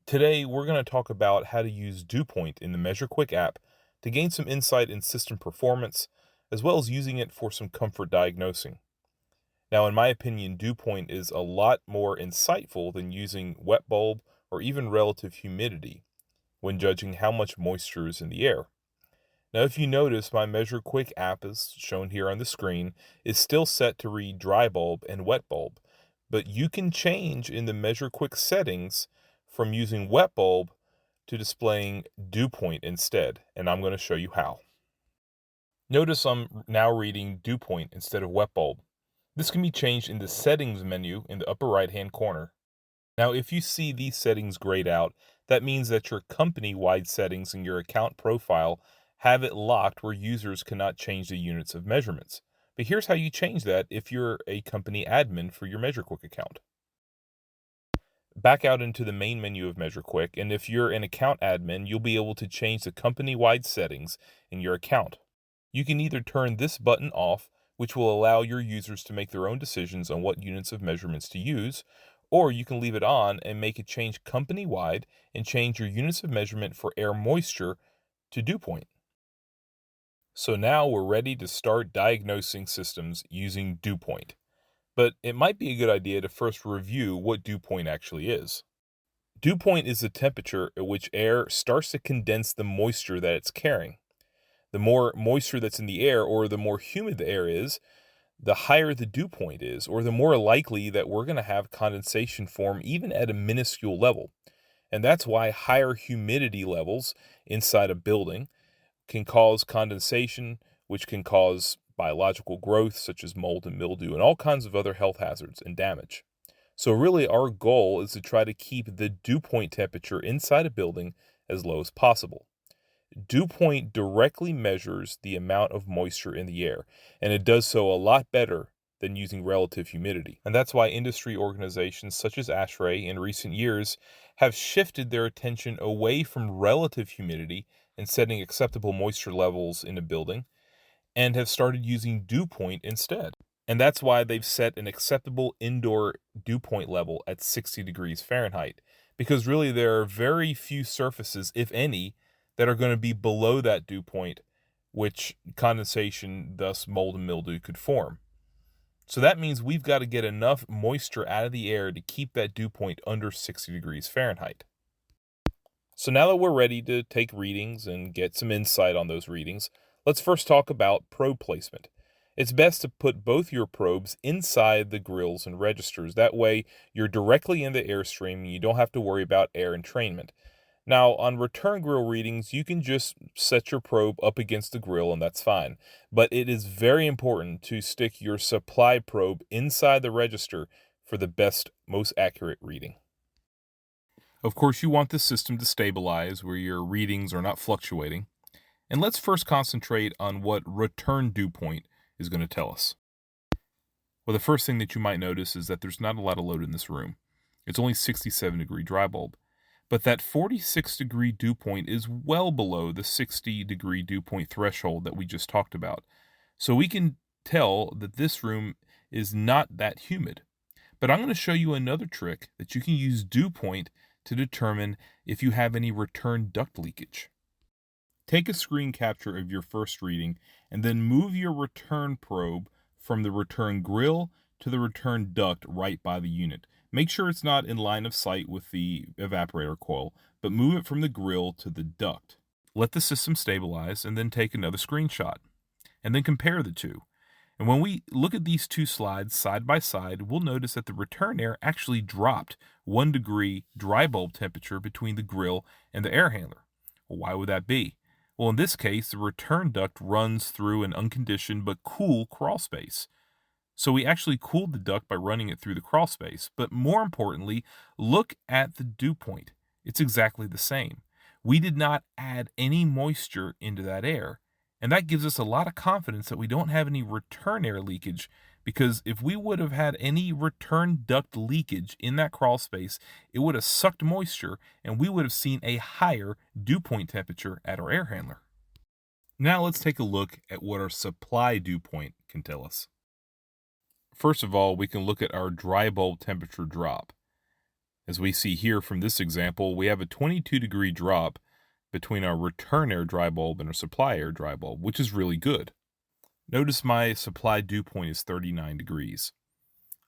Today, we're going to talk about how to use Dewpoint in the Measurequick app to gain some insight in system performance, as well as using it for some comfort diagnosing. Now, in my opinion, Dewpoint is a lot more insightful than using wet bulb or even relative humidity when judging how much moisture is in the air. Now, if you notice, my Measurequick app, is shown here on the screen, is still set to read dry bulb and wet bulb, but you can change in the Measurequick settings from using wet bulb to displaying Dewpoint instead, and I'm going to show you how. Notice I'm now reading Dewpoint instead of wet bulb. This can be changed in the settings menu in the upper right hand corner. Now, if you see these settings grayed out, that means that your company-wide settings in your account profile have it locked where users cannot change the units of measurements. But here's how you change that if you're a company admin for your Measurequick account. Back out into the main menu of Measurequick, and if you're an account admin, you'll be able to change the company-wide settings in your account. You can either turn this button off, which will allow your users to make their own decisions on what units of measurements to use, or you can leave it on and make it change company-wide and change your units of measurement for air moisture to Dewpoint. So now we're ready to start diagnosing systems using Dewpoint. But it might be a good idea to first review what Dewpoint actually is. Dewpoint is the temperature at which air starts to condense the moisture that it's carrying. The more moisture that's in the air, or the more humid the air is, the higher the dew point is, or the more likely that we're going to have condensation form even at a minuscule level. And that's why higher humidity levels inside a building can cause condensation, which can cause biological growth such as mold and mildew and all kinds of other health hazards and damage. So really our goal is to try to keep the dew point temperature inside a building as low as possible. Dew point directly measures the amount of moisture in the air, and it does so a lot better than using relative humidity. And that's why industry organizations such as ASHRAE in recent years have shifted their attention away from relative humidity and setting acceptable moisture levels in a building, and have started using dew point instead. And that's why they've set an acceptable indoor dew point level at 60 degrees Fahrenheit, because really there are very few surfaces, if any, that are going to be below that dew point, which condensation, thus mold and mildew, could form. So that means we've got to get enough moisture out of the air to keep that dew point under 60 degrees Fahrenheit. So now that we're ready to take readings and get some insight on those readings, let's first talk about probe placement. It's best to put both your probes inside the grills and registers. That way you're directly in the airstream and you don't have to worry about air entrainment. Now, on return grill readings, you can just set your probe up against the grill and that's fine. But it is very important to stick your supply probe inside the register for the best, most accurate reading. Of course, you want the system to stabilize where your readings are not fluctuating. And let's first concentrate on what return dew point is going to tell us. Well, the first thing that you might notice is that there's not a lot of load in this room. It's only 67-degree dry bulb. But that 46-degree dew point is well below the 60-degree dew point threshold that we just talked about. So we can tell that this room is not that humid. But I'm going to show you another trick that you can use dew point to determine if you have any return duct leakage. Take a screen capture of your first reading and then move your return probe from the return grill to the return duct right by the unit. Make sure it's not in line of sight with the evaporator coil, but move it from the grill to the duct. Let the system stabilize and then take another screenshot. And then compare the two. And when we look at these two slides side by side, we'll notice that the return air actually dropped 1 degree dry bulb temperature between the grill and the air handler. Well, why would that be? Well, in this case, the return duct runs through an unconditioned but cool crawl space. So we actually cooled the duct by running it through the crawl space. But more importantly, look at the dew point. It's exactly the same. We did not add any moisture into that air. And that gives us a lot of confidence that we don't have any return air leakage, because if we would have had any return duct leakage in that crawl space, it would have sucked moisture and we would have seen a higher dew point temperature at our air handler. Now let's take a look at what our supply dew point can tell us. First of all, we can look at our dry bulb temperature drop. As we see here from this example, we have a 22-degree drop between our return air dry bulb and our supply air dry bulb, which is really good. Notice my supply dew point is 39 degrees.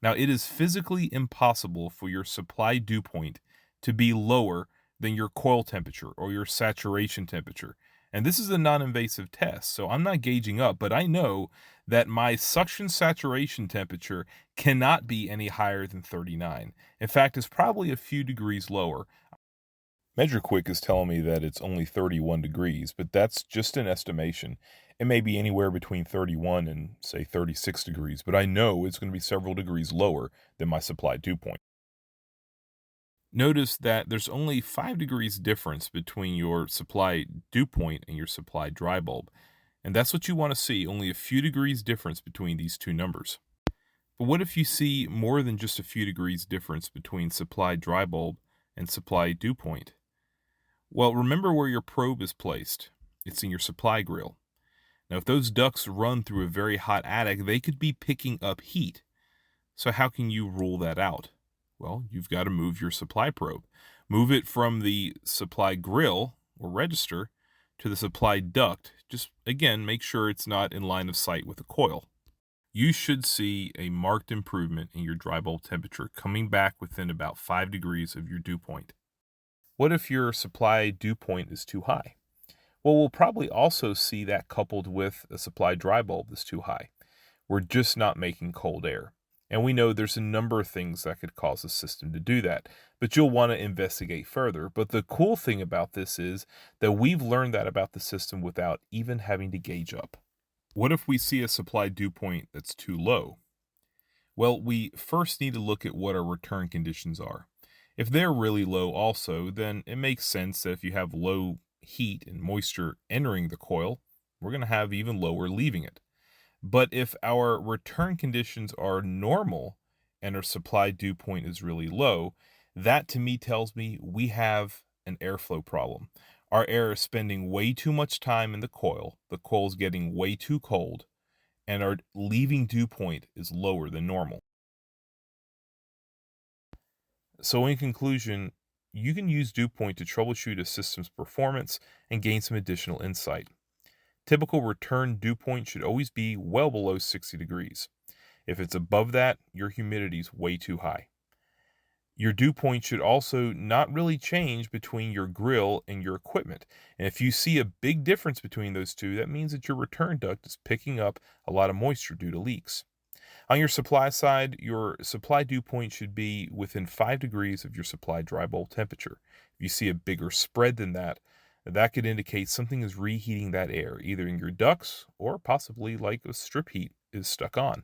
Now, it is physically impossible for your supply dew point to be lower than your coil temperature or your saturation temperature. And this is a non-invasive test, so I'm not gauging up, but I know that my suction saturation temperature cannot be any higher than 39. In fact, it's probably a few degrees lower. Measurequick is telling me that it's only 31 degrees, but that's just an estimation. It may be anywhere between 31 and, say, 36 degrees, but I know it's going to be several degrees lower than my supply dew point. Notice that there's only 5 degrees difference between your supply dew point and your supply dry bulb. And that's what you want to see, only a few degrees difference between these two numbers. But what if you see more than just a few degrees difference between supply dry bulb and supply dew point? Well, remember where your probe is placed. It's in your supply grill. Now, if those ducts run through a very hot attic, they could be picking up heat. So how can you rule that out? Well, you've got to move your supply probe. Move it from the supply grill or register to the supply duct. Just, again, make sure it's not in line of sight with the coil. You should see a marked improvement in your dry bulb temperature coming back within about 5 degrees of your dew point. What if your supply dew point is too high? Well, we'll probably also see that coupled with a supply dry bulb that's too high. We're just not making cold air. And we know there's a number of things that could cause the system to do that, but you'll want to investigate further. But the cool thing about this is that we've learned that about the system without even having to gauge up. What if we see a supply dew point that's too low? Well, we first need to look at what our return conditions are. If they're really low also, then it makes sense that if you have low heat and moisture entering the coil, we're going to have even lower leaving it. But if our return conditions are normal and our supply dew point is really low, that to me tells me we have an airflow problem. Our air is spending way too much time in the coil's getting way too cold, and our leaving dew point is lower than normal. So in conclusion, you can use Dewpoint to troubleshoot a system's performance and gain some additional insight. Typical return dew point should always be well below 60 degrees. If it's above that, your humidity is way too high. Your dew point should also not really change between your grill and your equipment. And if you see a big difference between those two, that means that your return duct is picking up a lot of moisture due to leaks. On your supply side, your supply dew point should be within 5 degrees of your supply dry bulb temperature. If you see a bigger spread than that, that could indicate something is reheating that air, either in your ducts or possibly like a strip heat is stuck on.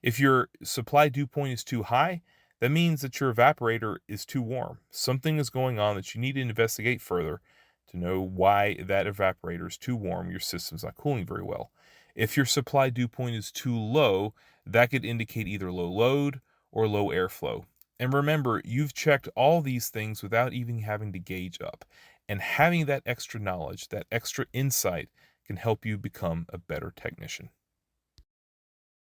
If your supply dew point is too high, that means that your evaporator is too warm. Something is going on that you need to investigate further to know why that evaporator is too warm, your system's not cooling very well. If your supply dew point is too low, that could indicate either low load or low airflow. And remember, you've checked all these things without even having to gauge up. And having that extra knowledge, that extra insight, can help you become a better technician.